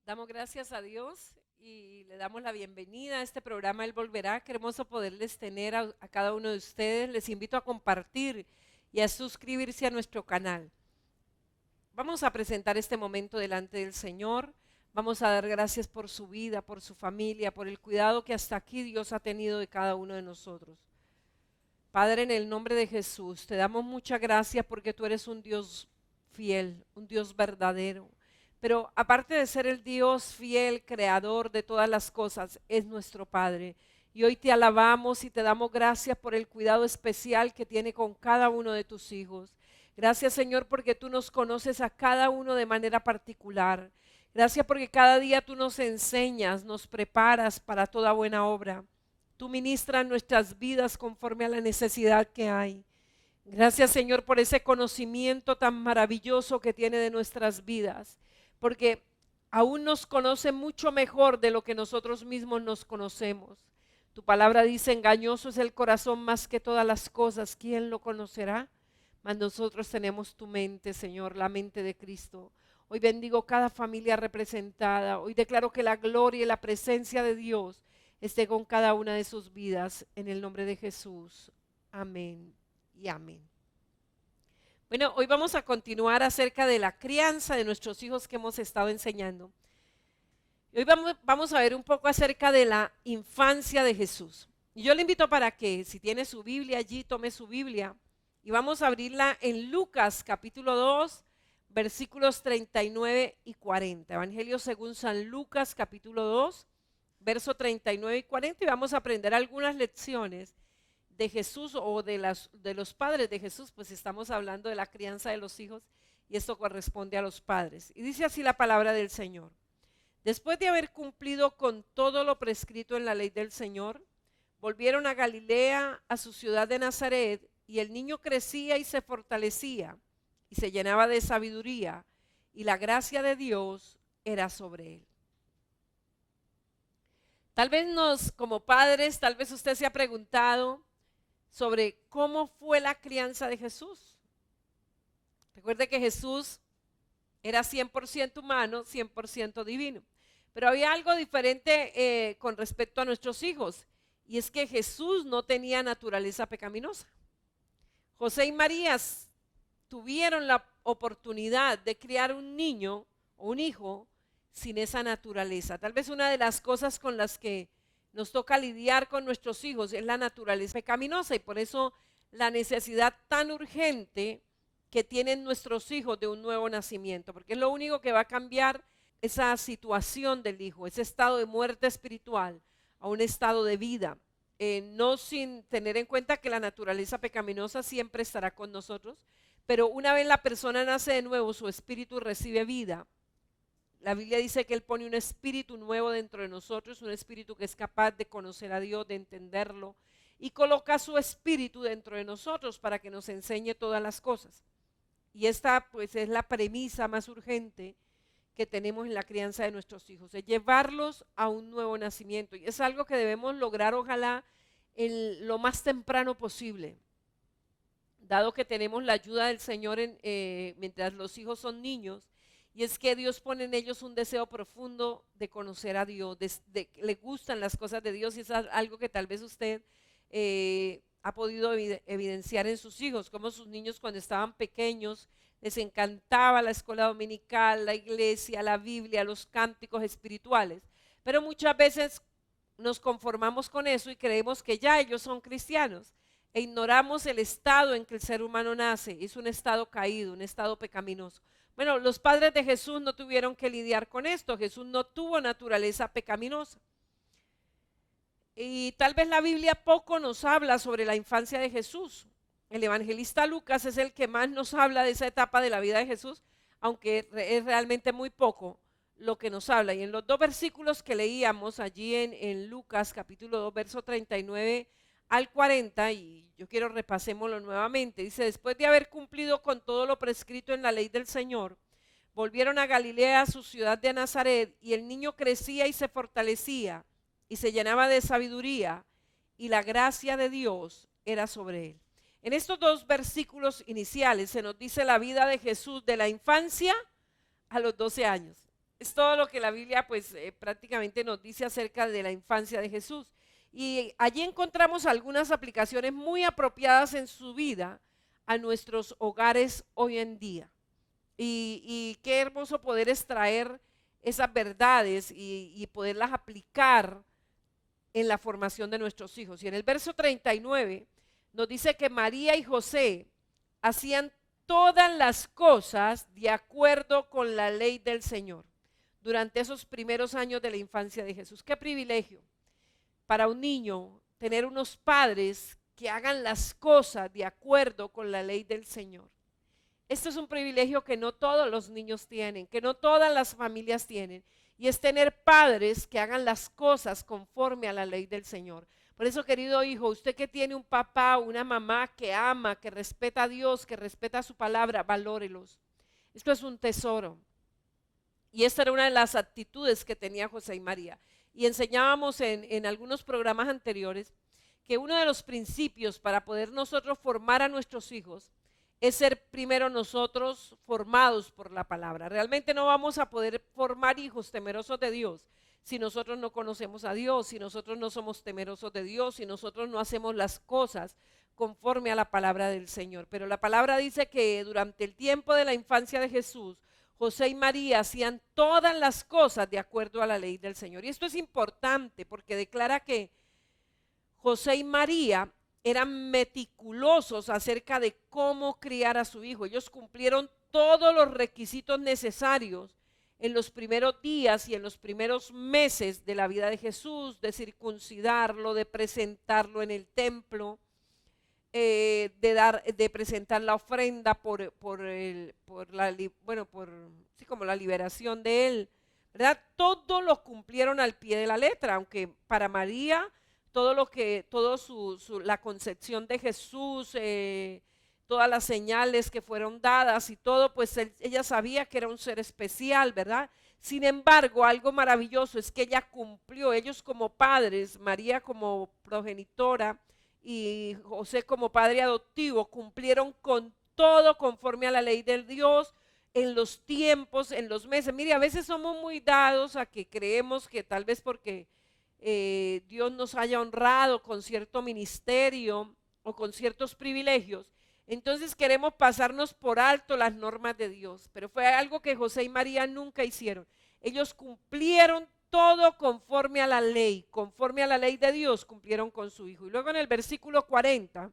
Damos gracias a Dios y le damos la bienvenida a este programa Él Volverá. Qué hermoso poderles tener a cada uno de ustedes. Les invito a compartir y a suscribirse a nuestro canal. Vamos a presentar este momento delante del Señor. Vamos a dar gracias por su vida, por su familia, por el cuidado que hasta aquí Dios ha tenido de cada uno de nosotros. Padre, en el nombre de Jesús, te damos muchas gracias porque tú eres un Dios fiel, un Dios verdadero. Pero aparte de ser el Dios fiel, creador de todas las cosas, es nuestro Padre. Y hoy te alabamos y te damos gracias por el cuidado especial que tiene con cada uno de tus hijos. Gracias, Señor, porque tú nos conoces a cada uno de manera particular. Gracias porque cada día tú nos enseñas, nos preparas para toda buena obra. Tú ministras nuestras vidas conforme a la necesidad que hay. Gracias, Señor, por ese conocimiento tan maravilloso que tiene de nuestras vidas, porque aún nos conoce mucho mejor de lo que nosotros mismos nos conocemos. Tu palabra dice: engañoso es el corazón más que todas las cosas, ¿quién lo conocerá? Mas nosotros tenemos tu mente, Señor, la mente de Cristo. Hoy bendigo cada familia representada. Hoy declaro que la gloria y la presencia de Dios esté con cada una de sus vidas, en el nombre de Jesús. Amén y amén. Bueno, hoy vamos a continuar acerca de la crianza de nuestros hijos que hemos estado enseñando. Hoy vamos a ver un poco acerca de la infancia de Jesús. Y yo le invito para que, si tiene su Biblia allí, tome su Biblia y vamos a abrirla en Lucas capítulo 2, versículos 39 y 40. Evangelio según San Lucas capítulo 2, verso 39 y 40, y vamos a aprender algunas lecciones de Jesús o de los padres de Jesús, pues estamos hablando de la crianza de los hijos y esto corresponde a los padres. Y dice así la palabra del Señor: después de haber cumplido con todo lo prescrito en la ley del Señor, volvieron a Galilea, a su ciudad de Nazaret, y el niño crecía y se fortalecía y se llenaba de sabiduría, y la gracia de Dios era sobre él. Tal vez como padres, tal vez usted se ha preguntado sobre cómo fue la crianza de Jesús. Recuerde que Jesús era 100% humano, 100% divino. Pero había algo diferente con respecto a nuestros hijos, y es que Jesús no tenía naturaleza pecaminosa. José y María tuvieron la oportunidad de criar un niño o un hijo sin esa naturaleza. Tal vez una de las cosas con las que nos toca lidiar con nuestros hijos es la naturaleza pecaminosa, y por eso la necesidad tan urgente que tienen nuestros hijos de un nuevo nacimiento, porque es lo único que va a cambiar esa situación del hijo, ese estado de muerte espiritual a un estado de vida, no sin tener en cuenta que la naturaleza pecaminosa siempre estará con nosotros, pero una vez la persona nace de nuevo, su espíritu recibe vida. La Biblia dice que Él pone un espíritu nuevo dentro de nosotros, un espíritu que es capaz de conocer a Dios, de entenderlo, y coloca su espíritu dentro de nosotros para que nos enseñe todas las cosas. Y esta pues es la premisa más urgente que tenemos en la crianza de nuestros hijos, es llevarlos a un nuevo nacimiento. Y es algo que debemos lograr, ojalá, lo más temprano posible, dado que tenemos la ayuda del Señor mientras los hijos son niños. Y es que Dios pone en ellos un deseo profundo de conocer a Dios, le gustan las cosas de Dios, y es algo que tal vez usted ha podido evidenciar en sus hijos, como sus niños cuando estaban pequeños les encantaba la escuela dominical, la iglesia, la Biblia, los cánticos espirituales, pero muchas veces nos conformamos con eso y creemos que ya ellos son cristianos e ignoramos el estado en que el ser humano nace. Es un estado caído, un estado pecaminoso. Bueno, los padres de Jesús no tuvieron que lidiar con esto. Jesús no tuvo naturaleza pecaminosa. Y tal vez la Biblia poco nos habla sobre la infancia de Jesús. El evangelista Lucas es el que más nos habla de esa etapa de la vida de Jesús, aunque es realmente muy poco lo que nos habla. Y en los dos versículos que leíamos allí en Lucas capítulo 2, verso 39 al 40, y yo quiero repasémoslo nuevamente. Dice: después de haber cumplido con todo lo prescrito en la ley del Señor, volvieron a Galilea, a su ciudad de Nazaret, y el niño crecía y se fortalecía y se llenaba de sabiduría, y la gracia de Dios era sobre él. En estos dos versículos iniciales se nos dice la vida de Jesús de la infancia a los 12 años. Es todo lo que la Biblia pues prácticamente nos dice acerca de la infancia de Jesús. Y allí encontramos algunas aplicaciones muy apropiadas en su vida a nuestros hogares hoy en día. Y qué hermoso poder extraer esas verdades y poderlas aplicar en la formación de nuestros hijos. Y en el verso 39 nos dice que María y José hacían todas las cosas de acuerdo con la ley del Señor durante esos primeros años de la infancia de Jesús. Qué privilegio para un niño tener unos padres que hagan las cosas de acuerdo con la ley del Señor. Esto es un privilegio que no todos los niños tienen, que no todas las familias tienen, y es tener padres que hagan las cosas conforme a la ley del Señor. Por eso, querido hijo, usted que tiene un papá o una mamá que ama, que respeta a Dios, que respeta su palabra, valórelos. Esto es un tesoro. Y esta era una de las actitudes que tenía José y María. Y enseñábamos en algunos programas anteriores que uno de los principios para poder nosotros formar a nuestros hijos es ser primero nosotros formados por la palabra. Realmente no vamos a poder formar hijos temerosos de Dios si nosotros no conocemos a Dios, si nosotros no somos temerosos de Dios, si nosotros no hacemos las cosas conforme a la palabra del Señor. Pero la palabra dice que durante el tiempo de la infancia de Jesús, José y María hacían todas las cosas de acuerdo a la ley del Señor. Y esto es importante porque declara que José y María eran meticulosos acerca de cómo criar a su hijo. Ellos cumplieron todos los requisitos necesarios en los primeros días y en los primeros meses de la vida de Jesús, de circuncidarlo, de presentarlo en el templo, de presentar la ofrenda como la liberación de él, ¿verdad? Todo lo cumplieron al pie de la letra, aunque para María la concepción de Jesús, todas las señales que fueron dadas y todo, pues ella sabía que era un ser especial, ¿verdad? Sin embargo, algo maravilloso es que ella cumplió, ellos como padres, María como progenitora y José como padre adoptivo, cumplieron con todo conforme a la ley del Dios, en los tiempos, en los meses. Mire, a veces somos muy dados a que creemos que tal vez porque Dios nos haya honrado con cierto ministerio o con ciertos privilegios, entonces queremos pasarnos por alto las normas de Dios, pero fue algo que José y María nunca hicieron. Ellos cumplieron todo conforme a la ley de Dios, cumplieron con su hijo. Y luego en el versículo 40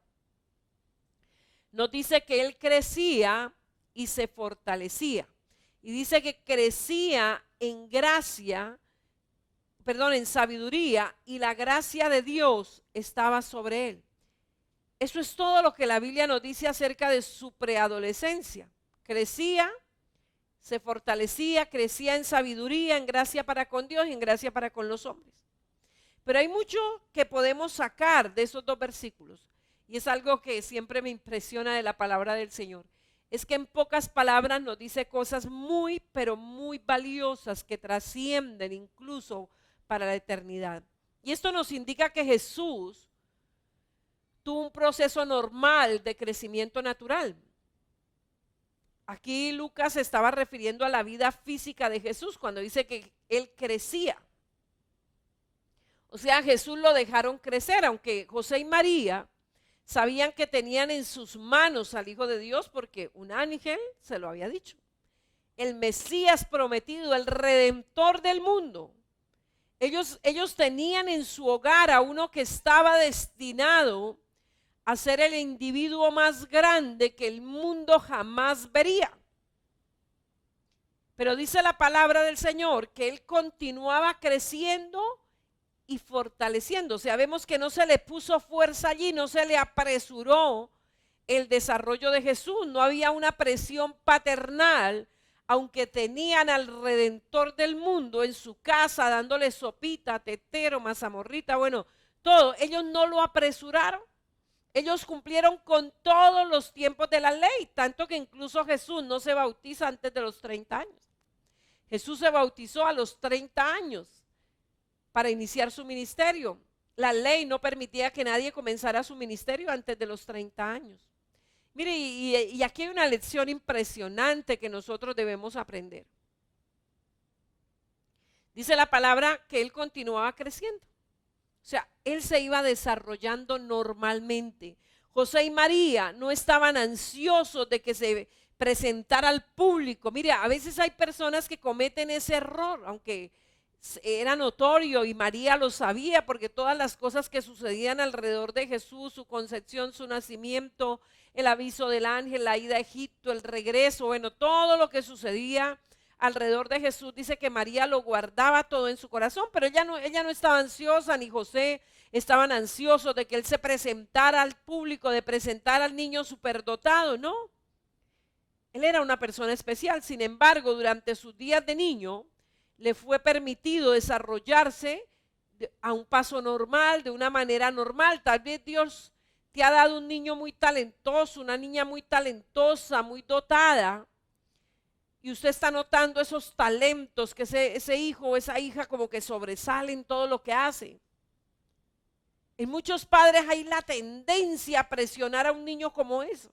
nos dice que él crecía y se fortalecía. Y dice que crecía en en sabiduría, y la gracia de Dios estaba sobre él. Eso es todo lo que la Biblia nos dice acerca de su preadolescencia. Crecía, se fortalecía, crecía en sabiduría, en gracia para con Dios y en gracia para con los hombres. Pero hay mucho que podemos sacar de esos dos versículos, y es algo que siempre me impresiona de la palabra del Señor. Es que en pocas palabras nos dice cosas muy, pero muy valiosas que trascienden incluso para la eternidad. Y esto nos indica que Jesús tuvo un proceso normal de crecimiento natural. Aquí Lucas se estaba refiriendo a la vida física de Jesús cuando dice que él crecía. O sea, a Jesús lo dejaron crecer, aunque José y María sabían que tenían en sus manos al Hijo de Dios porque un ángel se lo había dicho. El Mesías prometido, el Redentor del mundo. Ellos tenían en su hogar a uno que estaba destinado a ser el individuo más grande que el mundo jamás vería. Pero dice la palabra del Señor que él continuaba creciendo y fortaleciéndose. Vemos que no se le puso fuerza allí, no se le apresuró el desarrollo de Jesús, no había una presión paternal, aunque tenían al Redentor del mundo en su casa dándole sopita, tetero, mazamorrita, bueno, todo. Ellos no lo apresuraron. Ellos cumplieron con todos los tiempos de la ley, tanto que incluso Jesús no se bautiza antes de los 30 años. Jesús se bautizó a los 30 años para iniciar su ministerio. La ley no permitía que nadie comenzara su ministerio antes de los 30 años. Mire, y aquí hay una lección impresionante que nosotros debemos aprender. Dice la palabra que él continuaba creciendo. O sea, él se iba desarrollando normalmente. José y María no estaban ansiosos de que se presentara al público. Mire, a veces hay personas que cometen ese error, aunque era notorio y María lo sabía, porque todas las cosas que sucedían alrededor de Jesús, su concepción, su nacimiento, el aviso del ángel, la ida a Egipto, el regreso, bueno, todo lo que sucedía alrededor de Jesús, dice que María lo guardaba todo en su corazón, pero ella no estaba ansiosa, ni José estaban ansiosos de que él se presentara al público, de presentar al niño superdotado, no. Él era una persona especial, sin embargo, durante sus días de niño, le fue permitido desarrollarse a un paso normal, de una manera normal. Tal vez Dios te ha dado un niño muy talentoso, una niña muy talentosa, muy dotada, y usted está notando esos talentos, que ese hijo o esa hija como que sobresale en todo lo que hace. En muchos padres hay la tendencia a presionar a un niño como eso,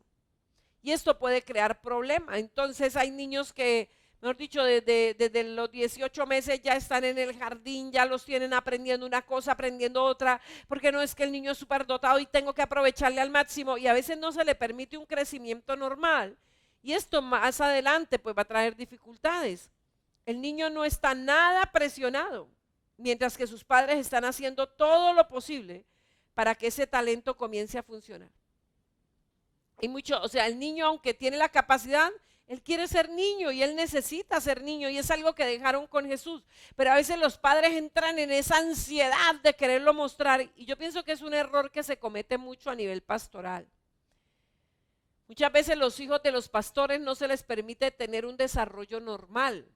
y esto puede crear problemas. Entonces hay niños que, mejor dicho, desde los 18 meses ya están en el jardín, ya los tienen aprendiendo una cosa, aprendiendo otra, porque no es que el niño es superdotado y tengo que aprovecharle al máximo, y a veces no se le permite un crecimiento normal. Y esto más adelante pues va a traer dificultades. El niño no está nada presionado, mientras que sus padres están haciendo todo lo posible para que ese talento comience a funcionar. Y mucho, o sea, el niño, aunque tiene la capacidad, él quiere ser niño y él necesita ser niño, y es algo que dejaron con Jesús. Pero a veces los padres entran en esa ansiedad de quererlo mostrar, y yo pienso que es un error que se comete mucho a nivel pastoral. Muchas veces los hijos de los pastores no se les permite tener un desarrollo normal.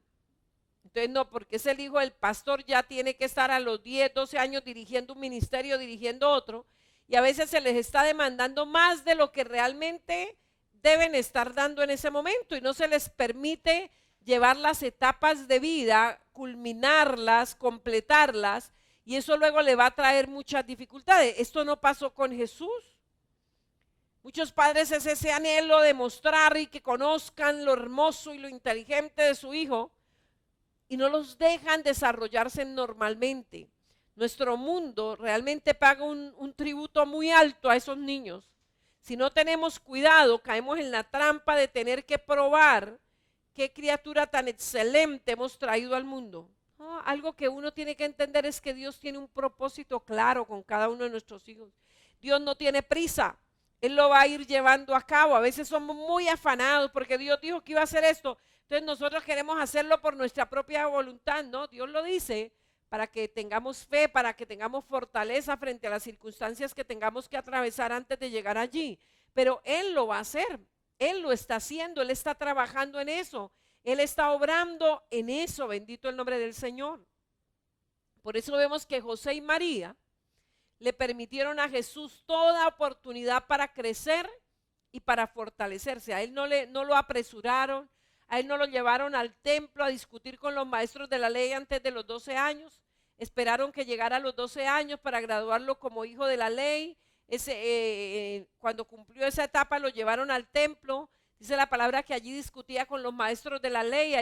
Entonces no, porque es el hijo del pastor, ya tiene que estar a los 10, 12 años dirigiendo un ministerio, dirigiendo otro, y a veces se les está demandando más de lo que realmente deben estar dando en ese momento, y no se les permite llevar las etapas de vida, culminarlas, completarlas, y eso luego le va a traer muchas dificultades. Esto no pasó con Jesús. Muchos padres es ese anhelo de mostrar y que conozcan lo hermoso y lo inteligente de su hijo, y no los dejan desarrollarse normalmente. Nuestro mundo realmente paga un tributo muy alto a esos niños. Si no tenemos cuidado, caemos en la trampa de tener que probar qué criatura tan excelente hemos traído al mundo. No, algo que uno tiene que entender es que Dios tiene un propósito claro con cada uno de nuestros hijos. Dios no tiene prisa. Él lo va a ir llevando a cabo. A veces somos muy afanados porque Dios dijo que iba a hacer esto. Entonces nosotros queremos hacerlo por nuestra propia voluntad, ¿no? Dios lo dice para que tengamos fe, para que tengamos fortaleza frente a las circunstancias que tengamos que atravesar antes de llegar allí. Pero Él lo va a hacer. Él lo está haciendo. Él está trabajando en eso. Él está obrando en eso. Bendito el nombre del Señor. Por eso vemos que José y María le permitieron a Jesús toda oportunidad para crecer y para fortalecerse. A él no lo apresuraron, a él no lo llevaron al templo a discutir con los maestros de la ley antes de los 12 años. Esperaron que llegara a los 12 años para graduarlo como hijo de la ley. Cuando cumplió esa etapa lo llevaron al templo. Dice la palabra que allí discutía con los maestros de la ley.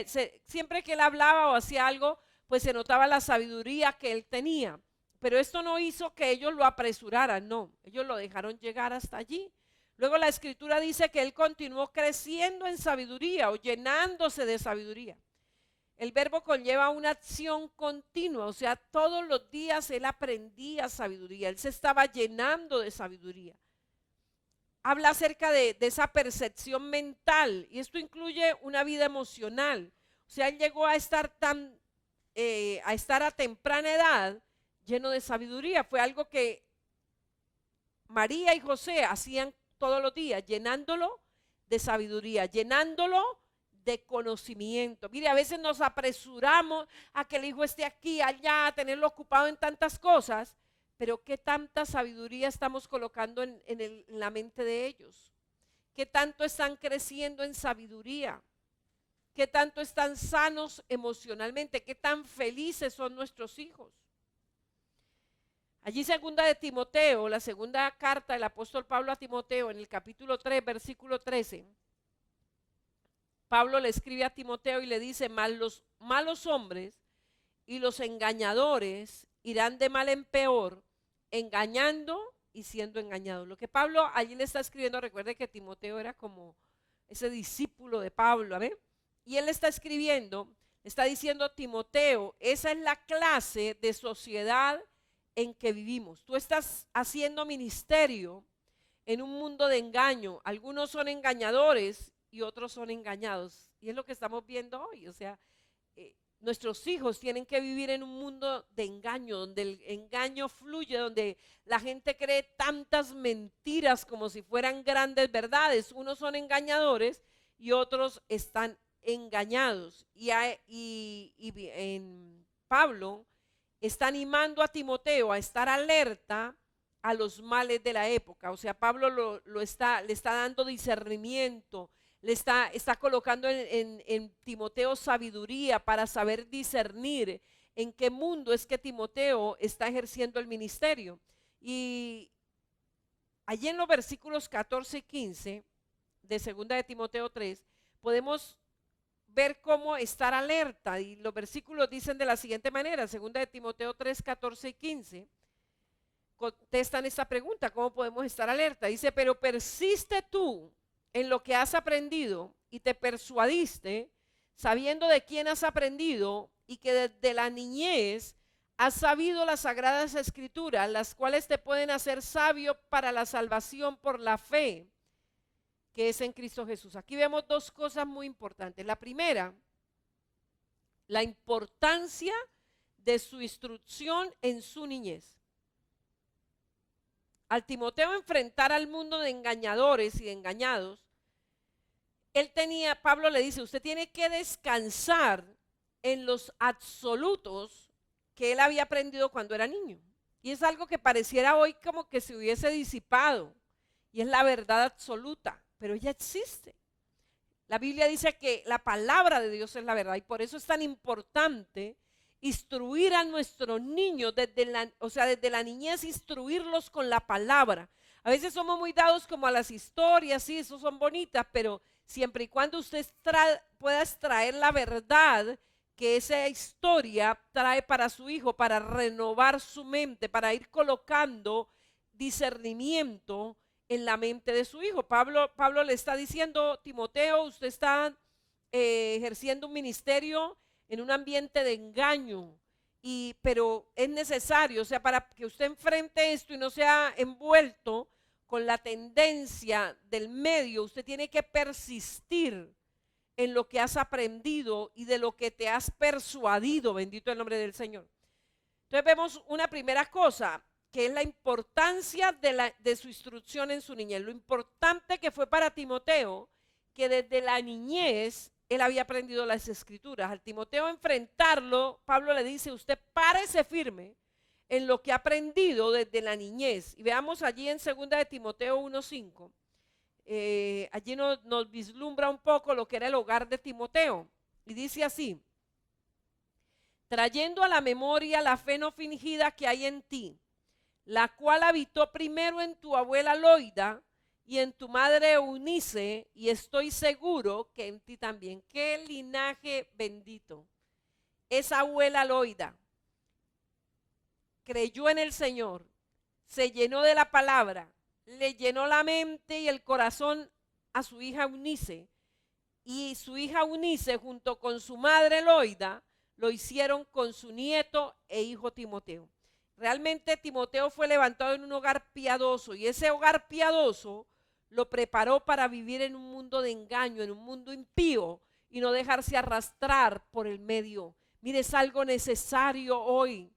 Siempre que él hablaba o hacía algo, pues se notaba la sabiduría que él tenía. Pero esto no hizo que ellos lo apresuraran, no, ellos lo dejaron llegar hasta allí. Luego la escritura dice que él continuó creciendo en sabiduría o llenándose de sabiduría. El verbo conlleva una acción continua, o sea, todos los días él aprendía sabiduría, él se estaba llenando de sabiduría. Habla acerca de esa percepción mental, y esto incluye una vida emocional. O sea, él llegó a estar a temprana edad lleno de sabiduría. Fue algo que María y José hacían todos los días, llenándolo de sabiduría, llenándolo de conocimiento. Mire, a veces nos apresuramos a que el hijo esté aquí, allá, a tenerlo ocupado en tantas cosas, pero ¿qué tanta sabiduría estamos colocando en la mente de ellos? ¿Qué tanto están creciendo en sabiduría? ¿Qué tanto están sanos emocionalmente? ¿Qué tan felices son nuestros hijos? Allí segunda de Timoteo, la segunda carta del apóstol Pablo a Timoteo, en el capítulo 3, versículo 13, Pablo le escribe a Timoteo y le dice: mas los malos hombres y los engañadores irán de mal en peor, engañando y siendo engañados. Lo que Pablo allí le está escribiendo, recuerde que Timoteo era como ese discípulo de Pablo, ¿ven? Y él le está escribiendo, está diciendo: Timoteo, esa es la clase de sociedad en que vivimos. Tú estás haciendo ministerio en un mundo de engaño. Algunos son engañadores y otros son engañados. Y es lo que estamos viendo hoy. O sea, nuestros hijos tienen que vivir en un mundo de engaño, donde el engaño fluye, donde la gente cree tantas mentiras como si fueran grandes verdades. Unos son engañadores y otros están engañados. Y en Pablo está animando a Timoteo a estar alerta a los males de la época. O sea, Pablo le está dando discernimiento, está colocando en Timoteo sabiduría para saber discernir en qué mundo es que Timoteo está ejerciendo el ministerio. Y allí en los versículos 14 y 15 de 2 de Timoteo 3 podemos ver cómo estar alerta, y los versículos dicen de la siguiente manera: 2 de Timoteo 3, 14 y 15 contestan esta pregunta: ¿cómo podemos estar alerta? Dice: pero persiste tú en lo que has aprendido y te persuadiste, sabiendo de quién has aprendido y que desde la niñez has sabido las sagradas escrituras, las cuales te pueden hacer sabio para la salvación por la fe que es en Cristo Jesús. Aquí vemos dos cosas muy importantes. La primera, la importancia de su instrucción en su niñez. Al Timoteo enfrentar al mundo de engañadores y de engañados, Pablo le dice: usted tiene que descansar en los absolutos que él había aprendido cuando era niño. Y es algo que pareciera hoy como que se hubiese disipado, y es la verdad absoluta, pero ella existe. La Biblia dice que la palabra de Dios es la verdad, y por eso es tan importante instruir a nuestros niños desde la niñez, instruirlos con la palabra. A veces somos muy dados como a las historias, sí, eso son bonitas, pero siempre y cuando usted pueda extraer la verdad que esa historia trae para su hijo, para renovar su mente, para ir colocando discernimiento en la mente de su hijo. Pablo le está diciendo: Timoteo, usted está ejerciendo un ministerio en un ambiente de engaño, pero es necesario, o sea, para que usted enfrente esto y no sea envuelto con la tendencia del medio, usted tiene que persistir en lo que has aprendido y de lo que te has persuadido. Bendito el nombre del Señor. Entonces vemos una primera cosa, que es la importancia de su instrucción en su niñez. Lo importante que fue para Timoteo, que desde la niñez él había aprendido las escrituras. Al Timoteo enfrentarlo, Pablo le dice: usted párese firme en lo que ha aprendido desde la niñez. Y veamos allí en 2 de Timoteo 1:5. Allí nos vislumbra un poco lo que era el hogar de Timoteo. Y dice así: trayendo a la memoria la fe no fingida que hay en ti, la cual habitó primero en tu abuela Loida y en tu madre Eunice, y estoy seguro que en ti también. Qué linaje bendito. Esa abuela Loida creyó en el Señor, se llenó de la palabra, le llenó la mente y el corazón a su hija Eunice, y su hija Eunice junto con su madre Loida lo hicieron con su nieto e hijo Timoteo. Realmente Timoteo fue levantado en un hogar piadoso, y ese hogar piadoso lo preparó para vivir en un mundo de engaño, en un mundo impío, y no dejarse arrastrar por el medio. Mire, es algo necesario hoy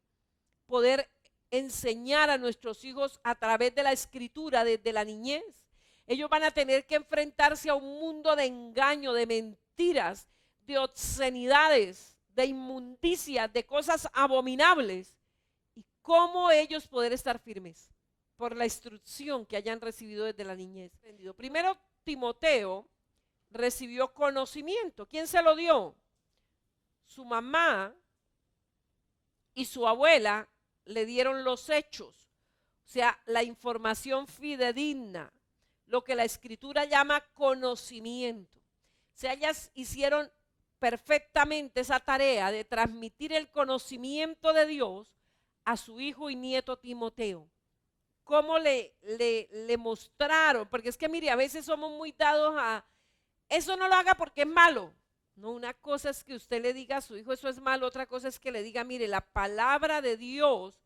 poder enseñar a nuestros hijos a través de la escritura desde la niñez. Ellos van a tener que enfrentarse a un mundo de engaño, de mentiras, de obscenidades, de inmundicias, de cosas abominables. ¿Y cómo ellos poder estar firmes? Por la instrucción que hayan recibido desde la niñez. Primero, Timoteo recibió conocimiento. ¿Quién se lo dio? Su mamá y su abuela le dieron los hechos, o sea, la información fidedigna, lo que la escritura llama conocimiento. O sea, ellas hicieron perfectamente esa tarea de transmitir el conocimiento de Dios a su hijo y nieto Timoteo. ¿Cómo le mostraron? Porque es que mire, a veces somos muy dados a, eso no lo haga porque es malo. No, una cosa es que usted le diga a su hijo eso es malo, otra cosa es que le diga, mire, la palabra de Dios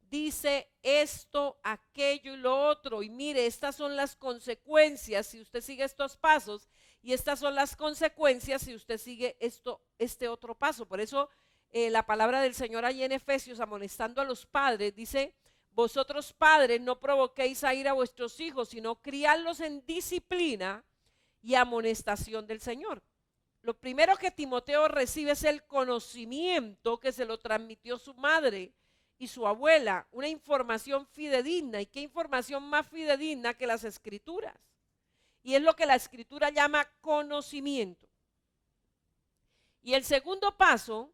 dice esto, aquello y lo otro, y mire, estas son las consecuencias si usted sigue estos pasos, y estas son las consecuencias si usted sigue este otro paso. Por eso la palabra del Señor allí en Efesios, amonestando a los padres, dice, vosotros padres no provoquéis a ir a vuestros hijos, sino criarlos en disciplina y amonestación del Señor. Lo primero que Timoteo recibe es el conocimiento que se lo transmitió su madre y su abuela, una información fidedigna. ¿Y qué información más fidedigna que las escrituras? Y es lo que la escritura llama conocimiento. Y el segundo paso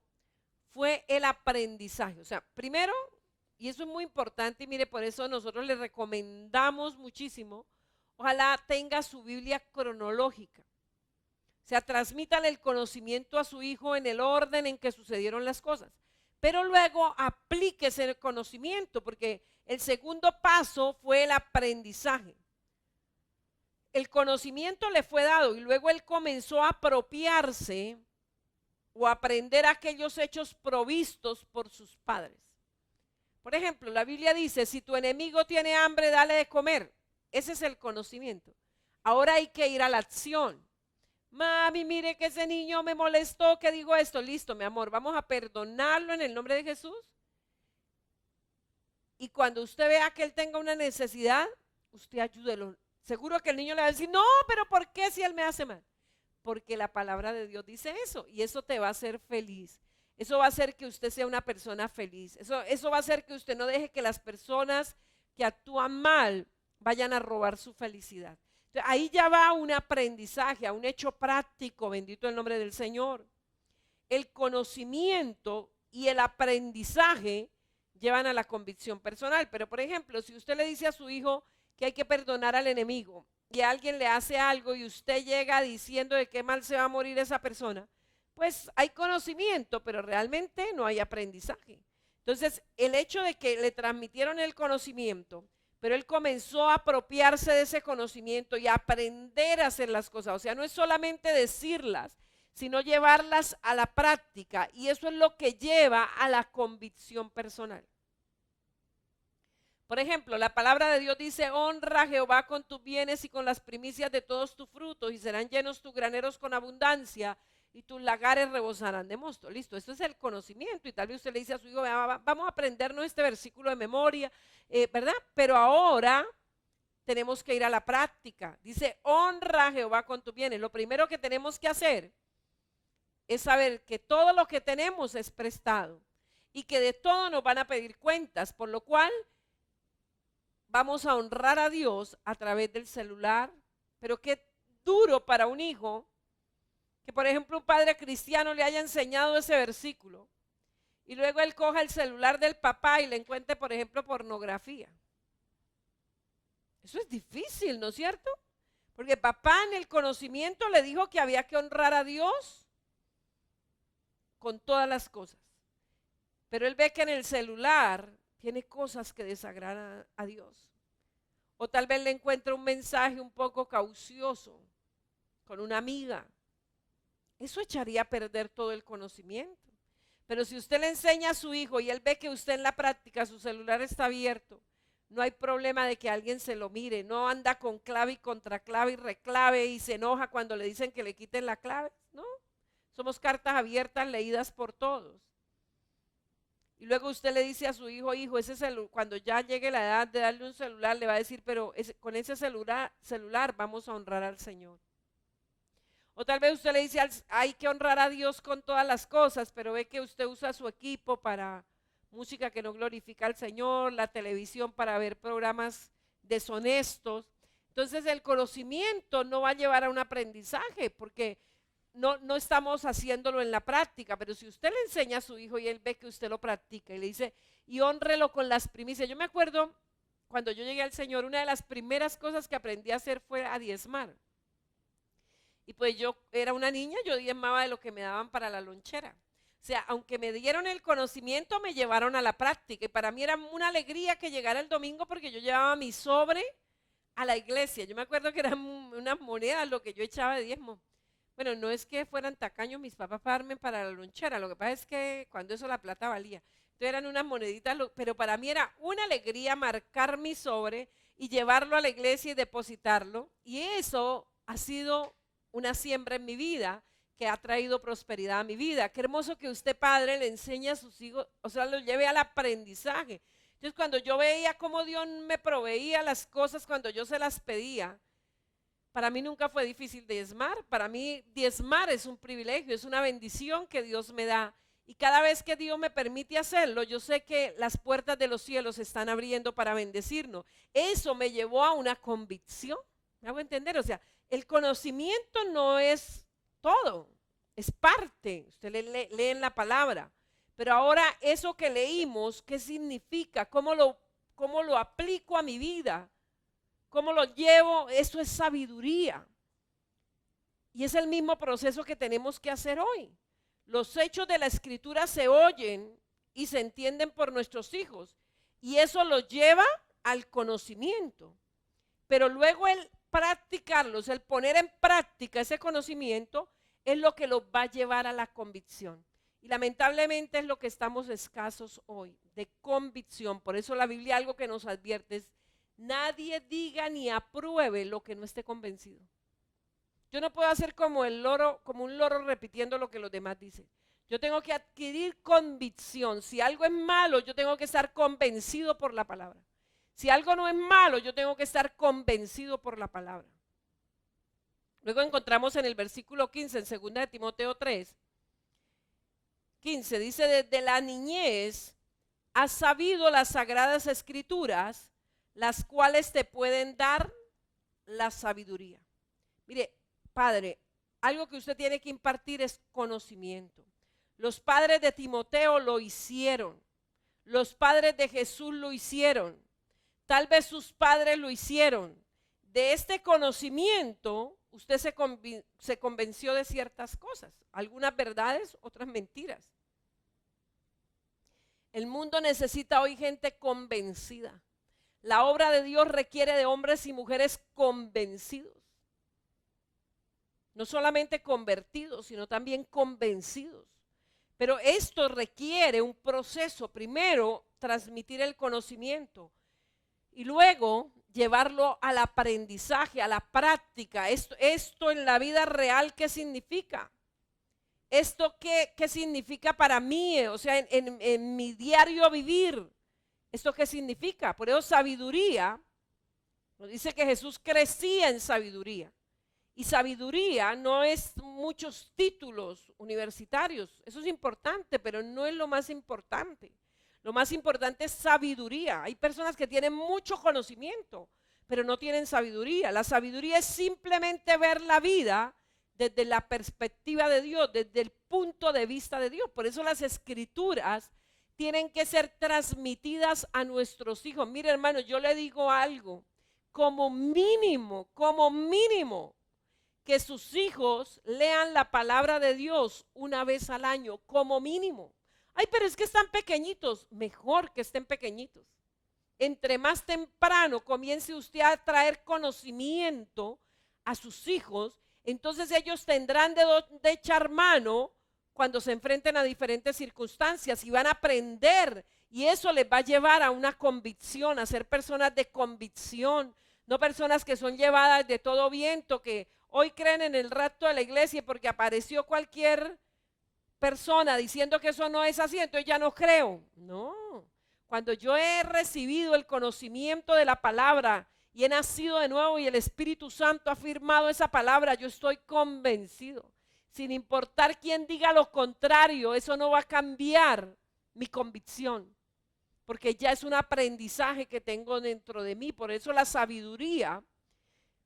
fue el aprendizaje. O sea, primero, y eso es muy importante, y mire, por eso nosotros le recomendamos muchísimo, ojalá tenga su Biblia cronológica. O sea, transmítale el conocimiento a su hijo en el orden en que sucedieron las cosas. Pero luego aplique ese conocimiento, porque el segundo paso fue el aprendizaje. El conocimiento le fue dado y luego él comenzó a apropiarse o a aprender aquellos hechos provistos por sus padres. Por ejemplo, la Biblia dice, si tu enemigo tiene hambre, dale de comer. Ese es el conocimiento. Ahora hay que ir a la acción. Mami, mire que ese niño me molestó, que digo esto, listo, mi amor, vamos a perdonarlo en el nombre de Jesús. Y cuando usted vea que él tenga una necesidad, usted ayúdelo. Seguro que el niño le va a decir, no, pero ¿por qué si él me hace mal? Porque la palabra de Dios dice eso, y eso te va a hacer feliz. Eso va a hacer que usted sea una persona feliz. Eso va a hacer que usted no deje que las personas que actúan mal vayan a robar su felicidad. Ahí ya va un aprendizaje, a un hecho práctico, bendito el nombre del Señor. El conocimiento y el aprendizaje llevan a la convicción personal. Pero por ejemplo, si usted le dice a su hijo que hay que perdonar al enemigo y alguien le hace algo y usted llega diciendo de qué mal se va a morir esa persona, pues hay conocimiento, pero realmente no hay aprendizaje. Entonces, el hecho de que le transmitieron el conocimiento, pero él comenzó a apropiarse de ese conocimiento y a aprender a hacer las cosas. O sea, no es solamente decirlas, sino llevarlas a la práctica. Y eso es lo que lleva a la convicción personal. Por ejemplo, la palabra de Dios dice, honra a Jehová con tus bienes y con las primicias de todos tus frutos, y serán llenos tus graneros con abundancia, y tus lagares rebosarán de mosto. Listo, esto es el conocimiento. Y tal vez usted le dice a su hijo, vamos a aprendernos este versículo de memoria, ¿verdad? Pero ahora tenemos que ir a la práctica. Dice, honra a Jehová con tus bienes. Lo primero que tenemos que hacer es saber que todo lo que tenemos es prestado y que de todo nos van a pedir cuentas, por lo cual vamos a honrar a Dios a través del celular. Pero qué duro para un hijo que, por ejemplo, un padre cristiano le haya enseñado ese versículo y luego él coja el celular del papá y le encuentre, por ejemplo, pornografía. Eso es difícil, ¿no es cierto? Porque papá en el conocimiento le dijo que había que honrar a Dios con todas las cosas. Pero él ve que en el celular tiene cosas que desagradan a Dios. O tal vez le encuentra un mensaje un poco caucioso con una amiga. Eso echaría a perder todo el conocimiento. Pero si usted le enseña a su hijo y él ve que usted en la práctica su celular está abierto, no hay problema de que alguien se lo mire, no anda con clave y contraclave y reclave y se enoja cuando le dicen que le quiten la clave, ¿no? Somos cartas abiertas leídas por todos. Y luego usted le dice a su hijo, cuando ya llegue la edad de darle un celular, le va a decir, pero con ese celular vamos a honrar al Señor. O tal vez usted le dice, hay que honrar a Dios con todas las cosas, pero ve que usted usa su equipo para música que no glorifica al Señor, la televisión para ver programas deshonestos. Entonces el conocimiento no va a llevar a un aprendizaje porque no estamos haciéndolo en la práctica, pero si usted le enseña a su hijo y él ve que usted lo practica y le dice, y hónrelo con las primicias. Yo me acuerdo cuando yo llegué al Señor, una de las primeras cosas que aprendí a hacer fue a diezmar. Y pues yo era una niña, yo diezmaba de lo que me daban para la lonchera. O sea, aunque me dieron el conocimiento, me llevaron a la práctica. Y para mí era una alegría que llegara el domingo porque yo llevaba mi sobre a la iglesia. Yo me acuerdo que eran unas monedas lo que yo echaba de diezmo. Bueno, no es que fueran tacaños mis papás para darme para la lonchera, lo que pasa es que cuando eso la plata valía. Entonces eran unas moneditas, pero para mí era una alegría marcar mi sobre y llevarlo a la iglesia y depositarlo. Y eso ha sido una siembra en mi vida que ha traído prosperidad a mi vida. Qué hermoso que usted, padre, le enseñe a sus hijos, o sea, lo lleve al aprendizaje. Entonces, cuando yo veía cómo Dios me proveía las cosas cuando yo se las pedía, para mí nunca fue difícil diezmar. Para mí diezmar es un privilegio, es una bendición que Dios me da. Y cada vez que Dios me permite hacerlo, yo sé que las puertas de los cielos se están abriendo para bendecirnos. Eso me llevó a una convicción. ¿Me hago entender? O sea, el conocimiento no es todo, es parte. Usted lee en la palabra. Pero ahora eso que leímos, ¿qué significa? ¿Cómo lo aplico a mi vida? ¿Cómo lo llevo? Eso es sabiduría. Y es el mismo proceso que tenemos que hacer hoy. Los hechos de la Escritura se oyen y se entienden por nuestros hijos. Y eso los lleva al conocimiento. Pero luego el practicarlos, el poner en práctica ese conocimiento, es lo que los va a llevar a la convicción. Y lamentablemente es lo que estamos escasos hoy, de convicción. Por eso la Biblia algo que nos advierte es: nadie diga ni apruebe lo que no esté convencido. Yo no puedo hacer como un loro repitiendo lo que los demás dicen. Yo tengo que adquirir convicción. Si algo es malo, yo tengo que estar convencido por la palabra. Si algo no es malo, yo tengo que estar convencido por la palabra. Luego encontramos en el versículo 15, en 2 de Timoteo 3, 15, dice: desde la niñez has sabido las sagradas escrituras, las cuales te pueden dar la sabiduría. Mire, padre, algo que usted tiene que impartir es conocimiento. Los padres de Timoteo lo hicieron. Los padres de Jesús lo hicieron. Tal vez sus padres lo hicieron. De este conocimiento, usted se convenció de ciertas cosas. Algunas verdades, otras mentiras. El mundo necesita hoy gente convencida. La obra de Dios requiere de hombres y mujeres convencidos. No solamente convertidos, sino también convencidos. Pero esto requiere un proceso. Primero, transmitir el conocimiento y luego llevarlo al aprendizaje, a la práctica. Esto en la vida real, ¿qué significa? ¿Esto qué significa para mí? O sea, en mi diario vivir. ¿Esto qué significa? Por eso sabiduría, nos dice que Jesús crecía en sabiduría. Y sabiduría no es muchos títulos universitarios. Eso es importante, pero no es lo más importante. Lo más importante es sabiduría. Hay personas que tienen mucho conocimiento, pero no tienen sabiduría. La sabiduría es simplemente ver la vida desde la perspectiva de Dios, desde el punto de vista de Dios. Por eso las escrituras tienen que ser transmitidas a nuestros hijos. Mire, hermano, yo le digo algo, como mínimo, que sus hijos lean la palabra de Dios una vez al año, como mínimo. Ay, pero es que están pequeñitos. Mejor que estén pequeñitos. Entre más temprano comience usted a traer conocimiento a sus hijos, entonces ellos tendrán de echar mano cuando se enfrenten a diferentes circunstancias y van a aprender. Y eso les va a llevar a una convicción, a ser personas de convicción, no personas que son llevadas de todo viento, que hoy creen en el rapto de la iglesia porque apareció cualquier persona diciendo que eso no es así, entonces ya no creo. No, cuando yo he recibido el conocimiento de la palabra y he nacido de nuevo y el Espíritu Santo ha firmado esa palabra, yo estoy convencido. Sin importar quién diga lo contrario, eso no va a cambiar mi convicción, porque ya es un aprendizaje que tengo dentro de mí. Por eso la sabiduría,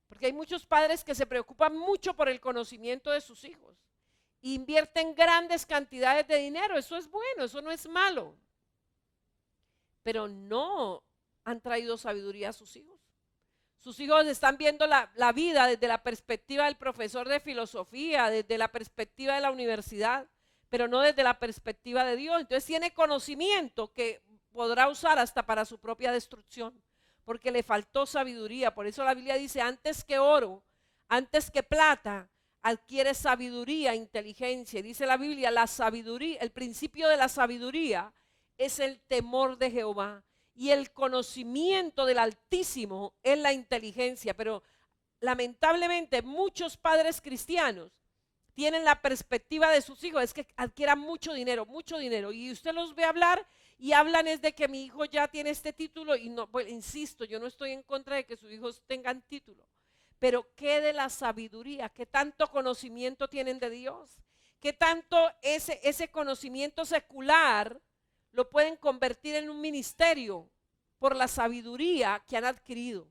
porque hay muchos padres que se preocupan mucho por el conocimiento de sus hijos. Invierten grandes cantidades de dinero, eso es bueno, eso no es malo, pero no han traído sabiduría a sus hijos. Sus hijos están viendo la vida desde la perspectiva del profesor de filosofía, desde la perspectiva de la universidad, pero no desde la perspectiva de Dios. Entonces tiene conocimiento que podrá usar hasta para su propia destrucción, porque le faltó sabiduría. Por eso la Biblia dice, antes que oro, antes que plata, adquiere sabiduría, inteligencia. Dice la Biblia, la sabiduría, el principio de la sabiduría es el temor de Jehová. Y el conocimiento del Altísimo es la inteligencia. Pero lamentablemente muchos padres cristianos tienen la perspectiva de sus hijos, es que adquieran mucho dinero, y usted los ve hablar y hablan es de que mi hijo ya tiene este título, y no, pues, insisto, yo no estoy en contra de que sus hijos tengan título, pero ¿qué de la sabiduría? ¿Qué tanto conocimiento tienen de Dios? ¿Qué tanto ese conocimiento secular lo pueden convertir en un ministerio por la sabiduría que han adquirido?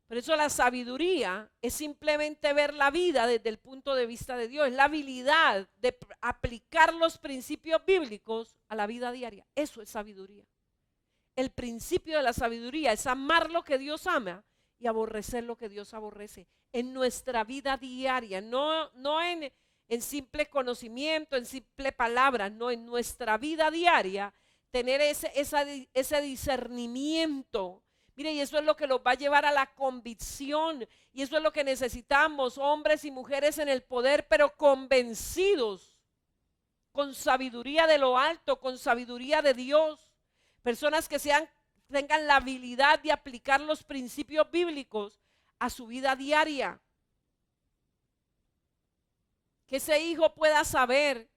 Por eso la sabiduría es simplemente ver la vida desde el punto de vista de Dios, es la habilidad de aplicar los principios bíblicos a la vida diaria. Eso es sabiduría. El principio de la sabiduría es amar lo que Dios ama y aborrecer lo que Dios aborrece en nuestra vida diaria, no en simple conocimiento, en simple palabra, no, en nuestra vida diaria, tener ese discernimiento. Mire, y eso es lo que los va a llevar a la convicción, y eso es lo que necesitamos, hombres y mujeres en el poder, pero convencidos, con sabiduría de lo alto, con sabiduría de Dios, personas que tengan la habilidad de aplicar los principios bíblicos a su vida diaria. Que ese hijo pueda saber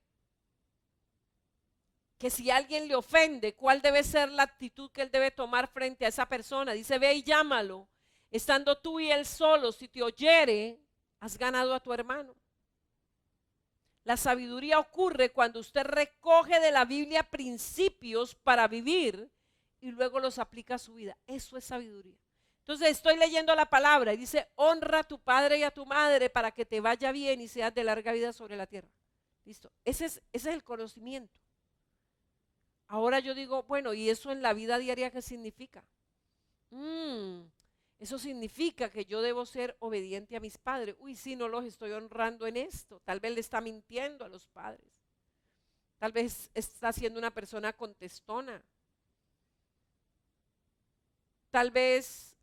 que si alguien le ofende, cuál debe ser la actitud que él debe tomar frente a esa persona. Dice, ve y llámalo, estando tú y él solos, si te oyere, has ganado a tu hermano. La sabiduría ocurre cuando usted recoge de la Biblia principios para vivir y luego los aplica a su vida. Eso es sabiduría. Entonces estoy leyendo la palabra y dice, honra a tu padre y a tu madre para que te vaya bien y seas de larga vida sobre la tierra. Listo, ese es el conocimiento. Ahora yo digo, bueno, ¿y eso en la vida diaria qué significa? Eso significa que yo debo ser obediente a mis padres. Uy, sí, no los estoy honrando en esto. Tal vez le está mintiendo a los padres. Tal vez está siendo una persona contestona. Tal vez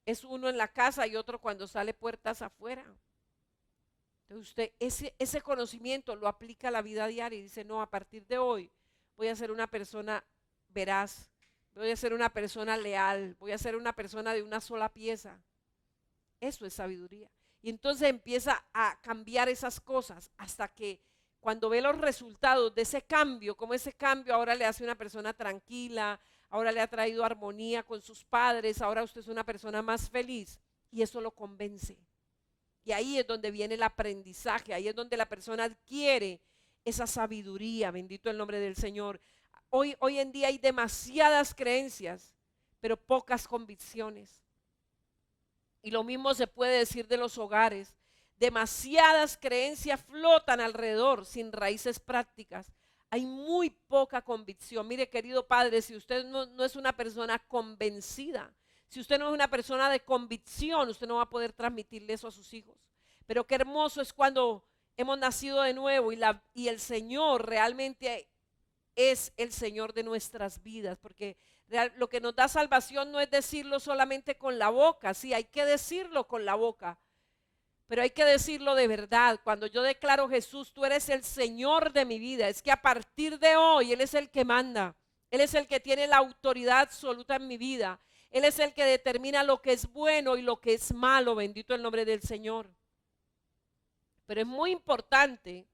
es uno en la casa y otro cuando sale puertas afuera. Entonces usted ese conocimiento lo aplica a la vida diaria y dice, no, a partir de hoy voy a ser una persona veraz, voy a ser una persona leal, voy a ser una persona de una sola pieza. Eso es sabiduría. Y entonces empieza a cambiar esas cosas hasta que cuando ve los resultados de ese cambio, como ese cambio ahora le hace una persona tranquila, ahora le ha traído armonía con sus padres, ahora usted es una persona más feliz, y eso lo convence. Y ahí es donde viene el aprendizaje, ahí es donde la persona adquiere esa sabiduría, bendito el nombre del Señor. Hoy en día hay demasiadas creencias, pero pocas convicciones. Y lo mismo se puede decir de los hogares. Demasiadas creencias flotan alrededor sin raíces prácticas. Hay muy poca convicción. Mire, querido padre, si usted no es una persona convencida, si usted no es una persona de convicción, usted no va a poder transmitirle eso a sus hijos. Pero qué hermoso es cuando hemos nacido de nuevo y el Señor realmente es el Señor de nuestras vidas, porque lo que nos da salvación no es decirlo solamente con la boca. Sí, hay que decirlo con la boca, pero hay que decirlo de verdad. Cuando yo declaro, Jesús, tú eres el Señor de mi vida, es que a partir de hoy Él es el que manda, Él es el que tiene la autoridad absoluta en mi vida, Él es el que determina lo que es bueno y lo que es malo, bendito el nombre del Señor. Pero es muy importante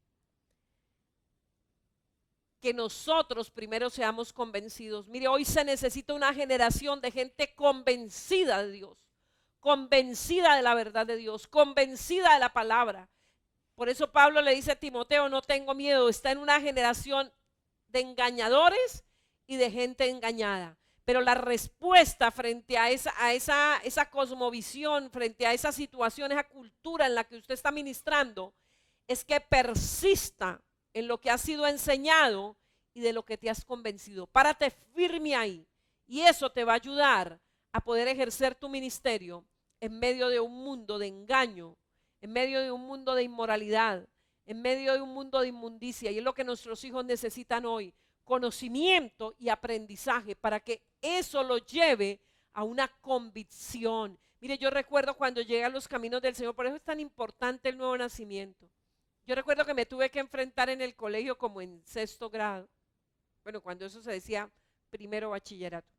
que nosotros primero seamos convencidos. Mire, hoy se necesita una generación de gente convencida de Dios, convencida de la verdad de Dios, convencida de la palabra. Por eso Pablo le dice a Timoteo, no tengo miedo, está en una generación de engañadores y de gente engañada. Pero la respuesta frente a esa cosmovisión, frente a esa situación, esa cultura en la que usted está ministrando, es que persista en lo que ha sido enseñado y de lo que te has convencido. Párate firme ahí y eso te va a ayudar a poder ejercer tu ministerio en medio de un mundo de engaño, en medio de un mundo de inmoralidad, en medio de un mundo de inmundicia. Y es lo que nuestros hijos necesitan hoy, conocimiento y aprendizaje para que eso los lleve a una convicción. Mire, yo recuerdo cuando llegué a los caminos del Señor, por eso es tan importante el nuevo nacimiento. Yo recuerdo que me tuve que enfrentar en el colegio como en sexto grado, bueno, cuando eso se decía primero bachillerato.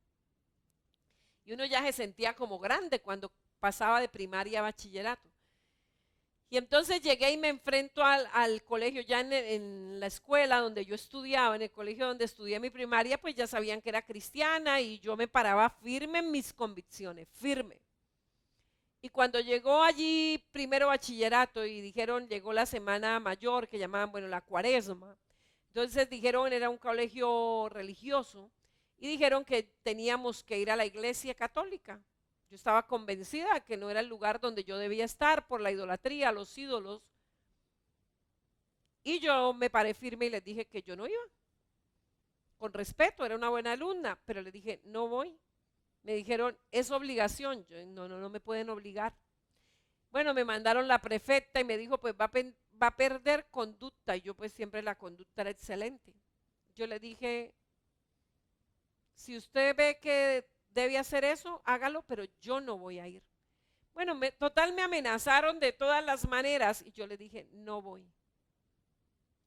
Y uno ya se sentía como grande cuando pasaba de primaria a bachillerato. Y entonces llegué y me enfrento al colegio, ya en la escuela donde yo estudiaba, en el colegio donde estudié mi primaria, pues ya sabían que era cristiana y yo me paraba firme en mis convicciones, firme. Y cuando llegó allí primero bachillerato y dijeron, llegó la semana mayor, que llamaban, bueno, la cuaresma, entonces dijeron, era un colegio religioso, y dijeron que teníamos que ir a la iglesia católica. Yo estaba convencida de que no era el lugar donde yo debía estar por la idolatría, los ídolos. Y yo me paré firme y les dije que yo no iba. Con respeto, era una buena alumna, pero les dije, no voy. Me dijeron, es obligación. Yo, no me pueden obligar. Bueno, me mandaron la prefecta y me dijo, pues va a perder conducta. Y yo pues siempre la conducta era excelente. Yo le dije, si usted ve que debe hacer eso, hágalo, pero yo no voy a ir. Bueno, total me amenazaron de todas las maneras y yo le dije, no voy.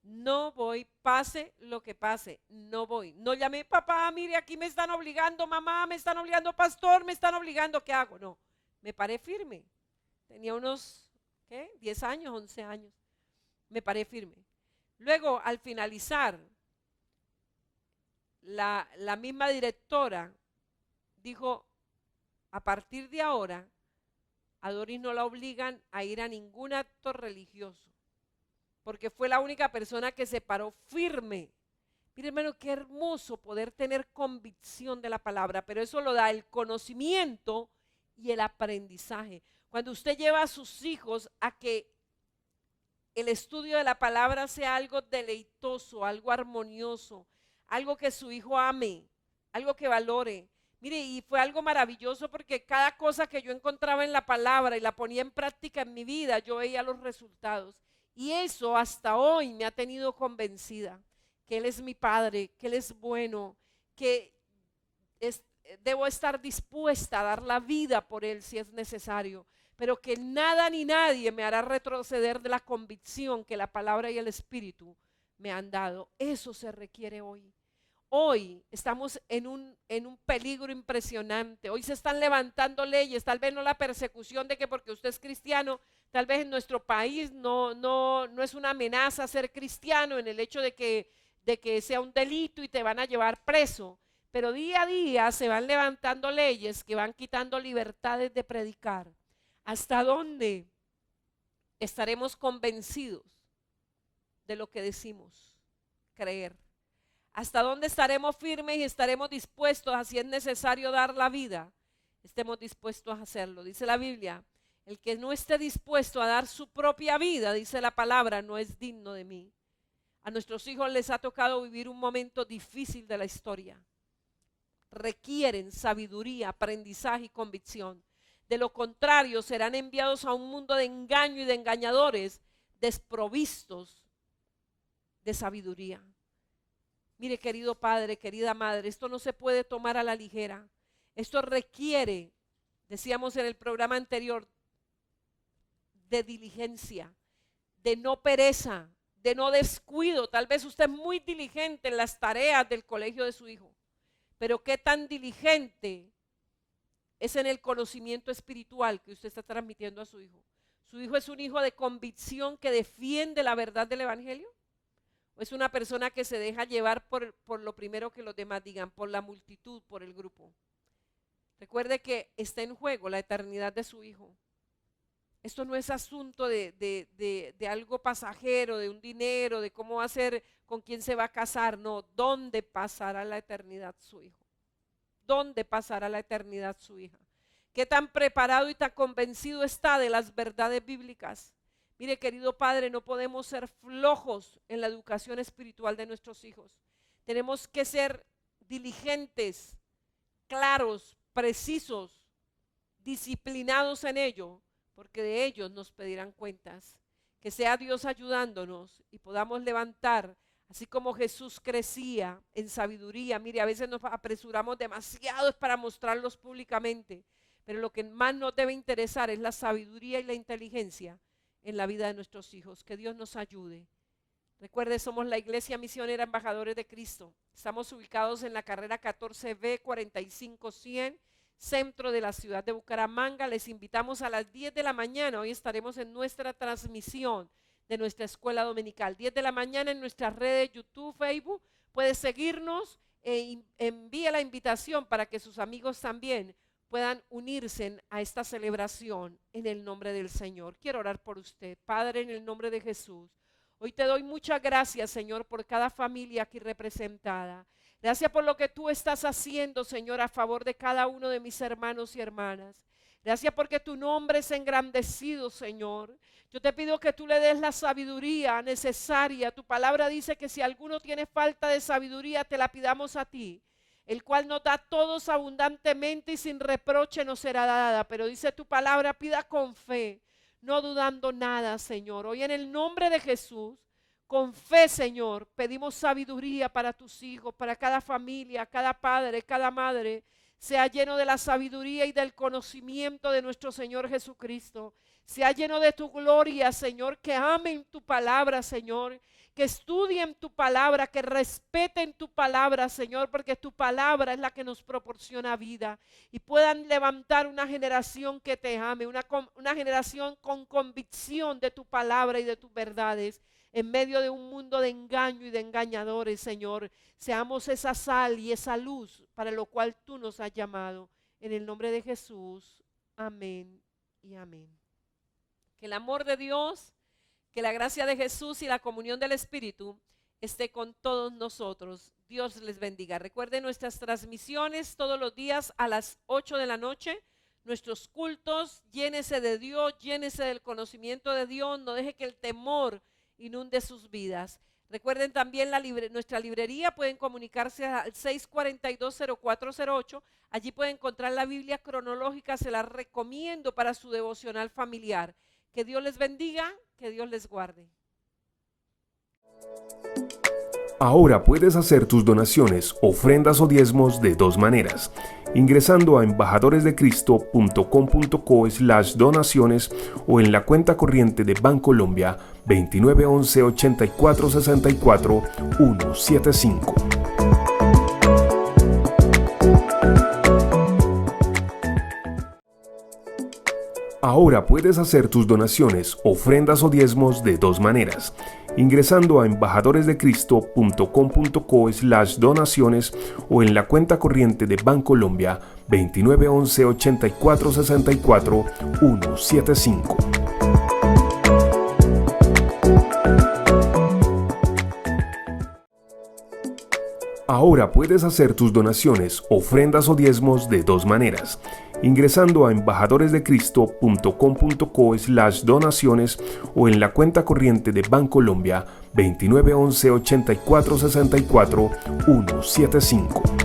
No voy, pase lo que pase, no voy. No llamé, papá, mire, aquí me están obligando, mamá, me están obligando, pastor, me están obligando, ¿qué hago? No, me paré firme. Tenía unos, ¿qué? 10 años, 11 años. Me paré firme. Luego, al finalizar, la misma directora dijo, a partir de ahora, a Doris no la obligan a ir a ningún acto religioso, porque fue la única persona que se paró firme. Mire, hermano, qué hermoso poder tener convicción de la palabra, pero eso lo da el conocimiento y el aprendizaje. Cuando usted lleva a sus hijos a que el estudio de la palabra sea algo deleitoso, algo armonioso, algo que su hijo ame, algo que valore. Mire, y fue algo maravilloso porque cada cosa que yo encontraba en la palabra y la ponía en práctica en mi vida, yo veía los resultados. Y eso hasta hoy me ha tenido convencida que Él es mi Padre, que Él es bueno, que debo estar dispuesta a dar la vida por Él si es necesario, pero que nada ni nadie me hará retroceder de la convicción que la palabra y el Espíritu me han dado. Eso se requiere hoy. Hoy estamos en un peligro impresionante. Hoy se están levantando leyes, tal vez no la persecución de que porque usted es cristiano, tal vez en nuestro país no es una amenaza ser cristiano en el hecho de que sea un delito y te van a llevar preso. Pero día a día se van levantando leyes que van quitando libertades de predicar. ¿Hasta dónde estaremos convencidos de lo que decimos creer? ¿Hasta dónde estaremos firmes y estaremos dispuestos a, si es necesario, dar la vida? Estemos dispuestos a hacerlo. Dice la Biblia, el que no esté dispuesto a dar su propia vida, dice la palabra, no es digno de mí. A nuestros hijos les ha tocado vivir un momento difícil de la historia. Requieren sabiduría, aprendizaje y convicción. De lo contrario, serán enviados a un mundo de engaño y de engañadores desprovistos de sabiduría. Mire, querido padre, querida madre, esto no se puede tomar a la ligera. Esto requiere, decíamos en el programa anterior, de diligencia, de no pereza, de no descuido. Tal vez usted es muy diligente en las tareas del colegio de su hijo, pero qué tan diligente es en el conocimiento espiritual que usted está transmitiendo a su hijo. ¿Su hijo es un hijo de convicción que defiende la verdad del evangelio? ¿O es una persona que se deja llevar por lo primero que los demás digan, por la multitud, por el grupo? Recuerde que está en juego la eternidad de su hijo. Esto no es asunto de algo pasajero, de un dinero, de cómo va a ser, con quién se va a casar. No, ¿dónde pasará la eternidad su hijo? ¿Dónde pasará la eternidad su hija? ¿Qué tan preparado y tan convencido está de las verdades bíblicas? Mire, querido padre, no podemos ser flojos en la educación espiritual de nuestros hijos. Tenemos que ser diligentes, claros, precisos, disciplinados en ello, porque de ellos nos pedirán cuentas. Que sea Dios ayudándonos y podamos levantar, así como Jesús crecía en sabiduría. Mire, a veces nos apresuramos demasiado para mostrarlos públicamente, pero lo que más nos debe interesar es la sabiduría y la inteligencia en la vida de nuestros hijos. Que Dios nos ayude. Recuerde, somos la Iglesia Misionera Embajadores de Cristo. Estamos ubicados en la carrera 14B 45100, centro de la ciudad de Bucaramanga. Les invitamos a las 10 de la mañana. Hoy estaremos en nuestra transmisión de nuestra escuela dominical. 10 de la mañana en nuestras redes YouTube, Facebook. Puede seguirnos e envíe la invitación para que sus amigos también puedan unirse a esta celebración en el nombre del Señor. Quiero orar por usted. Padre, en el nombre de Jesús, hoy te doy muchas gracias, Señor, por cada familia aquí representada. Gracias por lo que tú estás haciendo, Señor, a favor de cada uno de mis hermanos y hermanas. Gracias porque tu nombre es engrandecido, Señor. Yo te pido que tú le des la sabiduría necesaria. Tu palabra dice que si alguno tiene falta de sabiduría, te la pidamos a ti, el cual nos da a todos abundantemente y sin reproche nos será dada. Pero dice tu palabra, pida con fe, no dudando nada, Señor. Hoy en el nombre de Jesús, con fe, Señor, pedimos sabiduría para tus hijos, para cada familia, cada padre, cada madre. Sea lleno de la sabiduría y del conocimiento de nuestro Señor Jesucristo. Sea lleno de tu gloria, Señor, que amen tu palabra, Señor, que estudien tu palabra, que respeten tu palabra, Señor, porque tu palabra es la que nos proporciona vida, y puedan levantar una generación que te ame, una generación con convicción de tu palabra y de tus verdades, en medio de un mundo de engaño y de engañadores, Señor. Seamos esa sal y esa luz para lo cual tú nos has llamado. En el nombre de Jesús, amén y amén. Que el amor de Dios, que la gracia de Jesús y la comunión del Espíritu esté con todos nosotros. Dios les bendiga. Recuerden nuestras transmisiones todos los días a las 8 de la noche. Nuestros cultos, llénese de Dios, llénese del conocimiento de Dios. No deje que el temor inunde sus vidas. Recuerden también nuestra librería. Pueden comunicarse al 642-0408. Allí pueden encontrar la Biblia cronológica. Se la recomiendo para su devocional familiar. Que Dios les bendiga, que Dios les guarde. Ahora puedes hacer tus donaciones, ofrendas o diezmos de dos maneras: ingresando a embajadoresdecristo.com.co/donaciones o en la cuenta corriente de Bancolombia 2911 84 64 175. Ahora puedes hacer tus donaciones, ofrendas o diezmos de dos maneras: ingresando a embajadoresdecristo.com.co/donaciones o en la cuenta corriente de Bancolombia 2911 84 64 175. Ahora puedes hacer tus donaciones, ofrendas o diezmos de dos maneras: ingresando a embajadoresdecristo.com.co/donaciones o en la cuenta corriente de Bancolombia 2911 84 64 175.